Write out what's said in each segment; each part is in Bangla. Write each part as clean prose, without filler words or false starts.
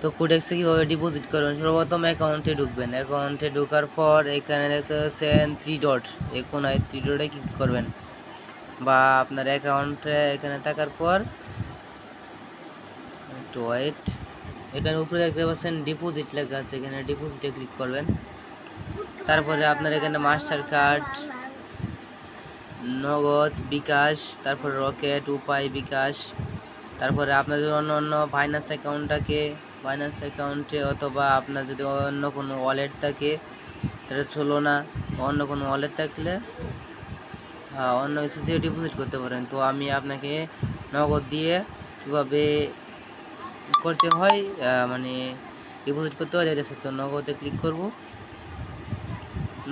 তো কোডেক্সে কীভাবে ডিপোজিট করবেন, সর্বপ্রথম অ্যাকাউন্টে ঢুকবেন। অ্যাকাউন্টে ঢোকার পর এখানে দেখতে পাচ্ছেন 3 ডট, এই কোনায় 3 ডটে ক্লিক করবেন, বা আপনার অ্যাকাউন্টে এখানে থাকার পর একটু ওয়েট, এখানে উপরে দেখতে পাচ্ছেন ডিপোজিট লেখা আছে, এখানে ডিপোজিটে ক্লিক করবেন। তারপরে আপনার এখানে মাস্টার কার্ড, নগদ, বিকাশ, তারপর রকেট, উপায়, বিকাশ, তারপরে আপনার যদি অন্য অন্য ফাইন্যান্স অ্যাকাউন্টে অথবা আপনার যদি অন্য কোনো ওয়ালেট থাকে, এটা ছিল না, অন্য কোনো ওয়ালেট থাকলে অন্য কিছু দিয়ে ডিপোজিট করতে পারেন। তো আমি আপনাকে নগদ দিয়ে কীভাবে করতে হয়, মানে ডিপোজিট করতে হয় এটা, তো নগদে ক্লিক করব।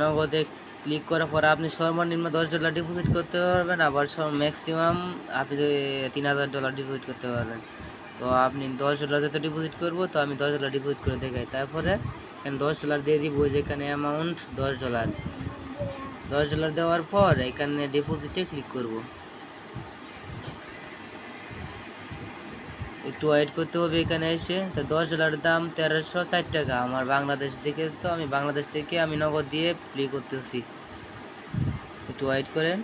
নগদে ক্লিক করার পর আপনি সর্বনিম্ন $10 ডিপোজিট করতে পারবেন, আবার ম্যাক্সিমাম আপনি $3000 ডিপোজিট করতে পারবেন। তো আপনি $10 যত ডিপোজিট করবো, তো আমি $10 ডিপোজিট করে দেখাই। তারপরে এখানে $10 দিয়ে দিব, যেখানে অ্যামাউন্ট $10 দেওয়ার পর এখানে ডিপোজিটে ক্লিক করব। একটু ওয়েট করতে হবে এখানে এসে। তো $10 দাম 1360 টাকা আমার বাংলাদেশ থেকে, তো আমি বাংলাদেশ থেকে আমি নগদ দিয়ে প্লে করতেছি। একটু ওয়েট করেন।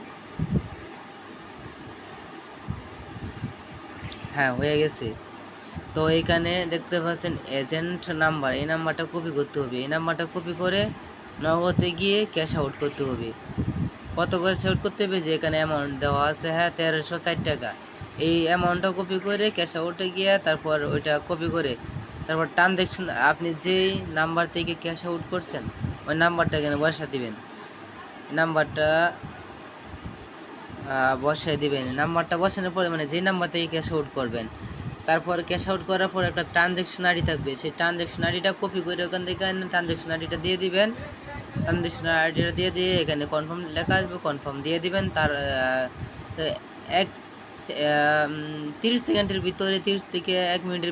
হ্যাঁ, হয়ে গেছে। তো এইখানে দেখতে পাচ্ছেন এজেন্ট নাম্বার, এই নাম্বারটা কপি করতে হবে। এই নাম্বারটা কপি করে নগদে গিয়ে ক্যাশ আউট করতে হবে। কত ক্যাশ আউট করতে হবে, যে এখানে অ্যামাউন্ট দেওয়া আছে, হ্যাঁ 1360 টাকা। এই অ্যামাউন্টটা কপি করে ক্যাশ আউটে গিয়ে তারপর ওইটা কপি করে তারপর ট্রানজ্যাকশন, আপনি যেই নাম্বার থেকে ক্যাশ আউট করছেন ওই নাম্বারটা এখানে বসা দিবেন। নাম্বারটা বসাই দিবেন। নাম্বারটা বসানোর পরে মানে যে নাম্বার থেকে ক্যাশ আউট করবেন, তারপর ক্যাশ আউট করার পর একটা ট্রানজ্যাকশন আইডি থাকবে, সেই ট্রানজ্যাকশন আইডিটা কপি করে ওখান থেকে ট্রানজ্যাকশন আইডিটা দিয়ে দিবেন। ট্রানজ্যাকশন আইডিটা দিয়ে এখানে কনফার্ম লেখা আসবে, কনফার্ম দিয়ে দিবেন। তার 30 সেকেন্ডের ভিতরে, 30 থেকে 1 মিনিটের